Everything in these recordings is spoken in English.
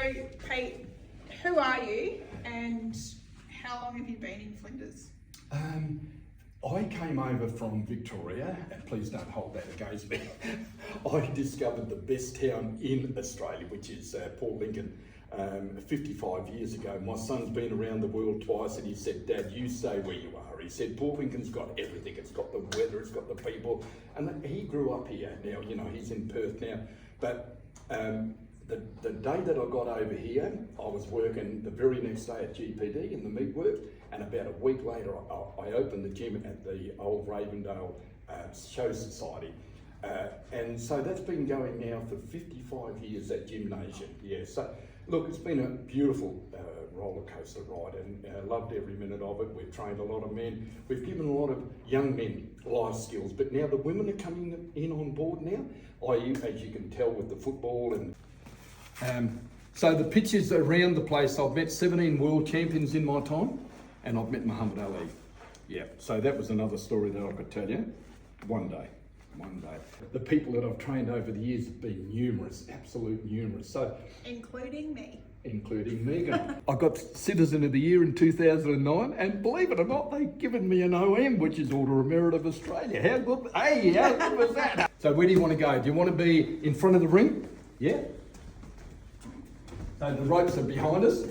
Pete, who are you and how long have you been in Flinders? I came over from Victoria, and please don't hold that against me. I discovered the best town in Australia, which is Port Lincoln, 55 years ago. My son's been around the world twice and he said, Dad, you stay where you are. He said, Port Lincoln's got everything. It's got the weather, it's got the people. And he grew up here. Now, you know, he's in Perth now. But the day that I got over here, I was working the very next day at GPD in the meat work, and about a week later I opened the gym at the old Ravendale Show Society. And so that's been going now for 55 years, that gymnasium. Yeah, so look, it's been a beautiful roller coaster ride, and loved every minute of it. We've trained a lot of men. We've given a lot of young men life skills, but now the women are coming in on board now, i.e., as you can tell with the football and so the pitches around the place. I've met 17 world champions in my time, and I've met Muhammad Ali. Yeah, so that was another story that I could tell you one day. The people that I've trained over the years have been numerous, absolute numerous. So, including me. Including Megan. I got Citizen of the Year in 2009, and believe it or not, they've given me an OM, which is Order of Merit of Australia. How good? Hey, how good was that? So where do you want to go? Do you want to be in front of the ring? Yeah. So the ropes are behind us.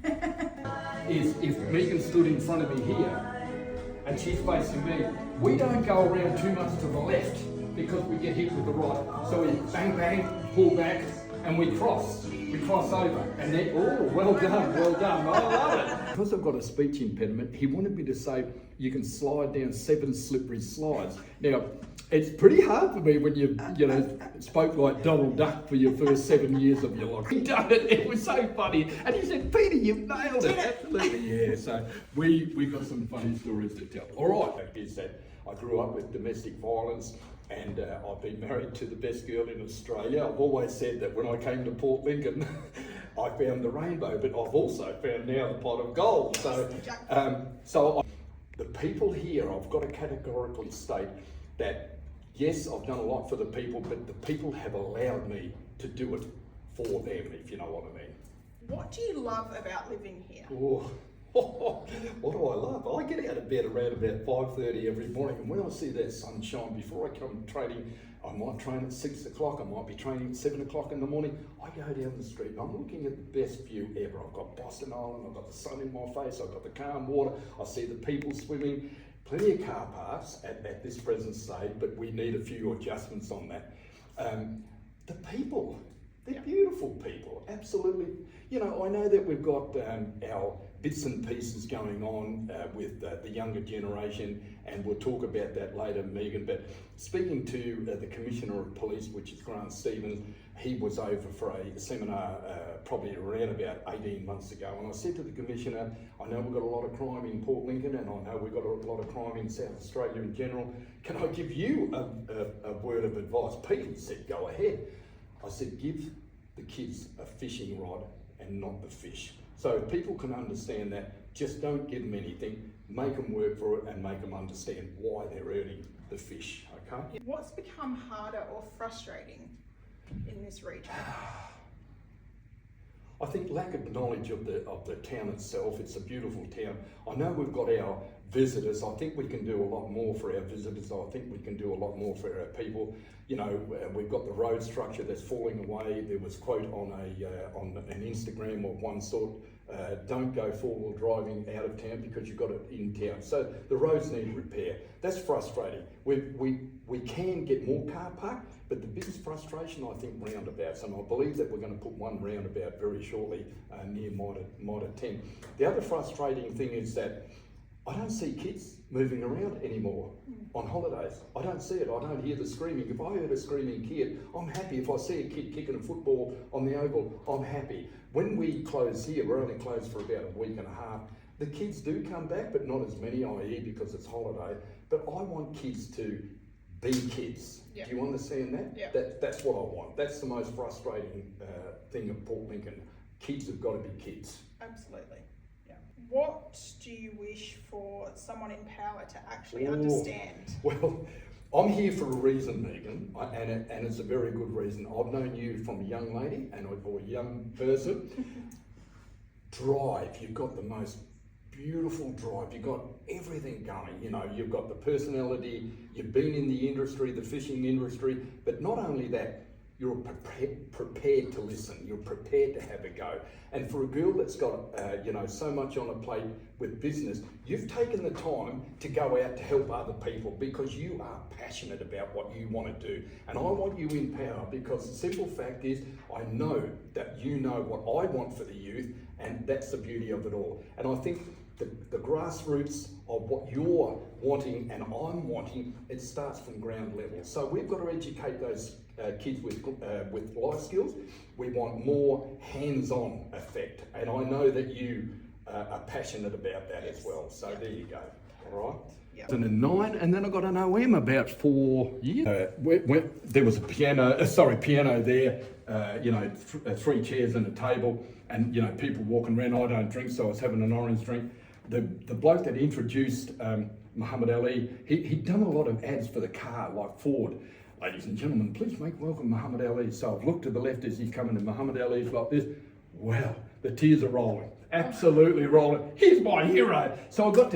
If Megan stood in front of me here and she's facing me, we don't go around too much to the left because we get hit with the right. So we bang, bang, pull back, and we cross. We cross over. And then, oh, well done. I love it. Because I've got a speech impediment, he wanted me to say you can slide down 7 slippery slides. Now, it's pretty hard for me when you spoke like Donald Duck for your first 7 years of your life. He done it. It was so funny. And he said, Peter, you've nailed it. Absolutely. Yeah, so we've got some funny stories to tell. All right, is that I grew up with domestic violence, and I've been married to the best girl in Australia. I've always said that when I came to Port Lincoln, I found the rainbow, but I've also found now the pot of gold. So, the people here, I've got to categorically state that yes, I've done a lot for the people, but the people have allowed me to do it for them, if you know what I mean. What do you love about living here? Oh, what do I love? I get out of bed around about 5:30 every morning, and when I see that sunshine, before I come training, I might train at 6 o'clock, I might be training at 7 o'clock in the morning. I go down the street and I'm looking at the best view ever. I've got Boston Island, I've got the sun in my face, I've got the calm water, I see the people swimming. Plenty of car parks at this present stage, but we need a few adjustments on that. The people, they're beautiful people, absolutely. You know, I know that we've got our bits and pieces going on with the younger generation, and we'll talk about that later, Megan, but speaking to the Commissioner of Police, which is Grant Stevens, he was over for a seminar probably around about 18 months ago, and I said to the Commissioner, I know we've got a lot of crime in Port Lincoln, and I know we've got a lot of crime in South Australia in general. Can I give you a word of advice? Pete said, go ahead. I said, give the kids a fishing rod and not the fish. So if people can understand that, just don't give them anything, make them work for it and make them understand why they're earning the fish, okay? What's become harder or frustrating in this region? I think lack of knowledge of the town itself. It's a beautiful town. I know we've got our visitors. I think we can do a lot more for our visitors. I think we can do a lot more for our people. You know, we've got the road structure that's falling away. There was a quote on an Instagram of one sort, don't go four-wheel driving out of town because you've got it in town. So the roads need repair. That's frustrating. We can get more car park, but the biggest frustration, I think, roundabouts, and I believe that we're going to put one roundabout very shortly near Mitre 10. The other frustrating thing is that I don't see kids moving around anymore on holidays. I don't see it. I don't hear the screaming. If I heard a screaming kid, I'm happy. If I see a kid kicking a football on the oval, I'm happy. When we close here, we're only closed for about a week and a half. The kids do come back, but not as many, i.e. because it's holiday. But I want kids to be kids. Yep. Do you understand that? Yep. That's what I want. That's the most frustrating thing of Port Lincoln. Kids have got to be kids. Absolutely. What do you wish for someone in power to actually understand? Well, I'm here for a reason, Megan, and it's a very good reason. I've known you from a young lady or a young person. Drive, you've got the most beautiful drive, you've got everything going, you know, you've got the personality, you've been in the industry, the fishing industry, but not only that, you're prepared to listen, you're prepared to have a go. And for a girl that's got, you know, so much on her plate with business, you've taken the time to go out to help other people because you are passionate about what you want to do. And I want you in power because the simple fact is, I know that you know what I want for the youth, and that's the beauty of it all. And I think the grassroots of what you're wanting and I'm wanting, it starts from ground level. So we've got to educate those kids with life skills. We want more hands-on effect, and I know that you are passionate about that as well. So there you go. All right. Yep. 2009, and then I got an OM about 4 years. There was a piano there. You know, 3 chairs and a table, and you know, people walking around. I don't drink, so I was having an orange drink. The bloke that introduced Muhammad Ali, he'd done a lot of ads for the car, like Ford. Ladies and gentlemen, please make welcome Muhammad Ali. So I've looked to the left as he's coming, and Muhammad Ali's like this. Wow, the tears are rolling, absolutely rolling. He's my hero. So I got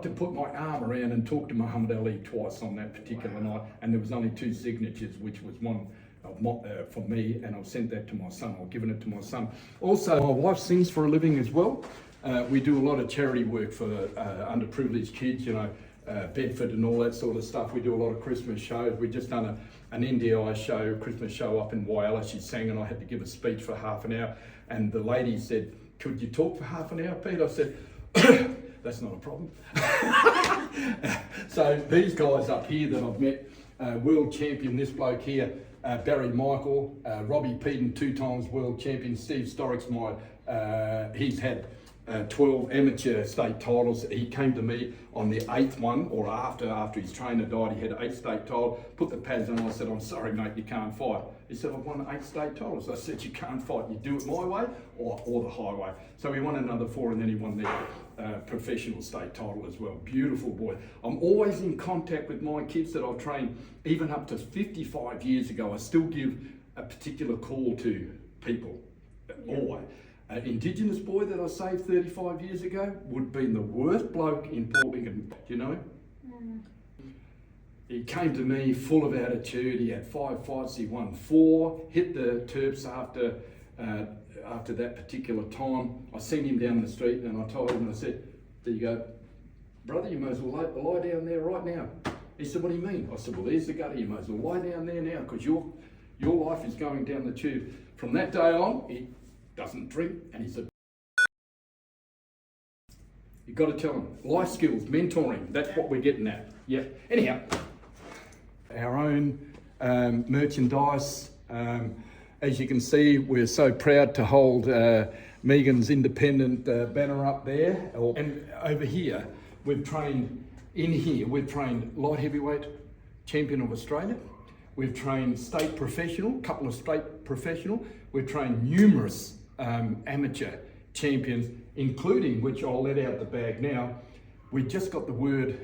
to put my arm around and talk to Muhammad Ali twice on that particular night, and there was only 2 signatures, which was one for me, and I've sent that to my son. I've given it to my son. Also, my wife sings for a living as well. We do a lot of charity work for underprivileged kids, you know, Bedford and all that sort of stuff. We do a lot of Christmas shows. We just done an NDI show, Christmas show up in Whyalla. She sang and I had to give a speech for half an hour. And the lady said, "Could you talk for half an hour, Pete?" I said, "That's not a problem." So these guys up here that I've met, world champion, this bloke here, Barry Michael, Robbie Peden, 2 times world champion, Steve Storrick's he's had 12 amateur state titles. He came to me on the 8th one, or after his trainer died, he had 8 state titles, put the pads on, I said, "I'm sorry mate, you can't fight." He said, "I've won 8 state titles." I said, "You can't fight, you do it my way or the highway." So he won another 4, and then he won the professional state title as well. Beautiful boy. I'm always in contact with my kids that I've trained, even up to 55 years ago. I still give a particular call to people, always. An Indigenous boy that I saved 35 years ago would have been the worst bloke in Port Lincoln, do you know? He came to me full of attitude. He had 5 fights, he won 4, hit the Terps after that particular time. I seen him down the street and I told him, I said, "There you go, brother, you may as well lie down there right now." He said, "What do you mean?" I said, "Well, there's the gutter, you may as well lie down there now because your life is going down the tube." From that day on, he doesn't drink, and he's you've got to tell him, life skills, mentoring, that's what we're getting at. Yeah. Anyhow, our own merchandise. As you can see, we're so proud to hold Megan's independent banner up there. And over here, we've trained light heavyweight champion of Australia. We've trained state professional, couple of state professional. We've trained numerous amateur champions, including, which I'll let out the bag now, we just got the word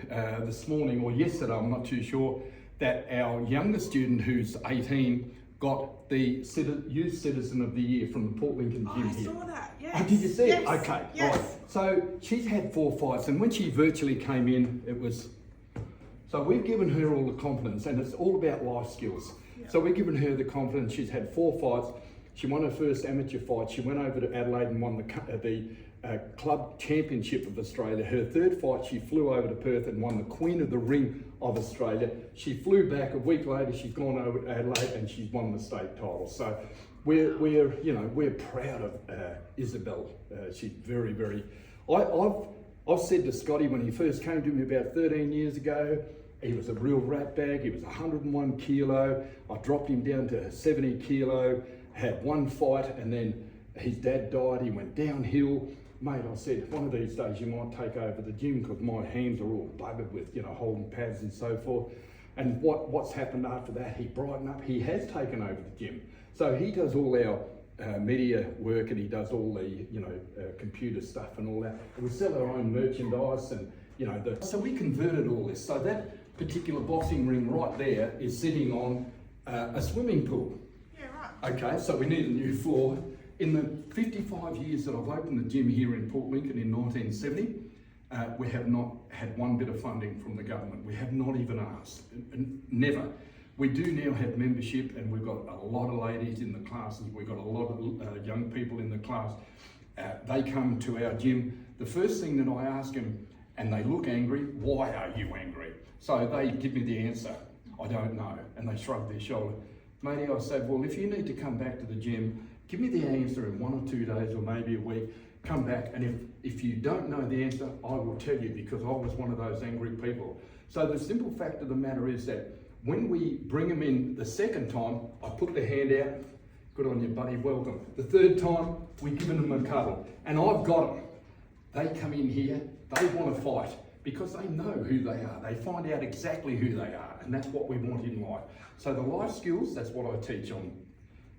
this morning or yesterday, I'm not too sure, that our youngest student who's 18 got the Youth Citizen of the Year from the Port Lincoln Gym here. I saw that, yes. Oh, did you see it? Yes. Okay, yes. right. So she's had 4 fights, and when she virtually came in, it was... So we've given her all the confidence, and it's all about life skills. Yeah. So we've given her the confidence. She's had 4 fights. She won her first amateur fight. She went over to Adelaide and won the Club Championship of Australia. Her 3rd fight, she flew over to Perth and won the Queen of the Ring of Australia. She flew back a week later. She's gone over to Adelaide and she's won the state title. So we're proud of Isabel. She's very, very. I've said to Scotty when he first came to me about 13 years ago, he was a real rat bag. He was 101 kilo. I dropped him down to 70 kilo. Had 1 fight, and then his dad died. He went downhill. Mate, I said, one of these days you might take over the gym because my hands are all buggered with, holding pads and so forth. And what's happened after that, he brightened up. He has taken over the gym. So he does all our media work, and he does all the, computer stuff and all that. And we sell our own merchandise, and, so we converted all this. So particular boxing ring right there is sitting on a swimming pool. Yeah, right. Okay, so we need a new floor. In the 55 years that I've opened the gym here in Port Lincoln in 1970, we have not had one bit of funding from the government. We have not even asked, never. We do now have membership, and we've got a lot of ladies in the classes. We've got a lot of young people in the class. They come to our gym. The first thing that I ask them, and they look angry, why are you angry? So they give me the answer, I don't know, and they shrug their shoulder. Matey, I said, well, if you need to come back to the gym, give me the answer in 1 or 2 days or maybe a week, come back, and if you don't know the answer, I will tell you, because I was one of those angry people. So the simple fact of the matter is that when we bring them in the second time, I put the hand out, good on you buddy, welcome. The third time, we've given them a cuddle, and I've got them. They come in here, they want to fight, because they know who they are. They find out exactly who they are, and that's what we want in life. So the life skills, that's what I teach on.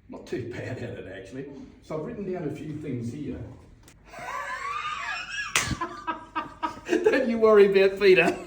Not too bad at it actually. So I've written down a few things here. Don't you worry about Peter.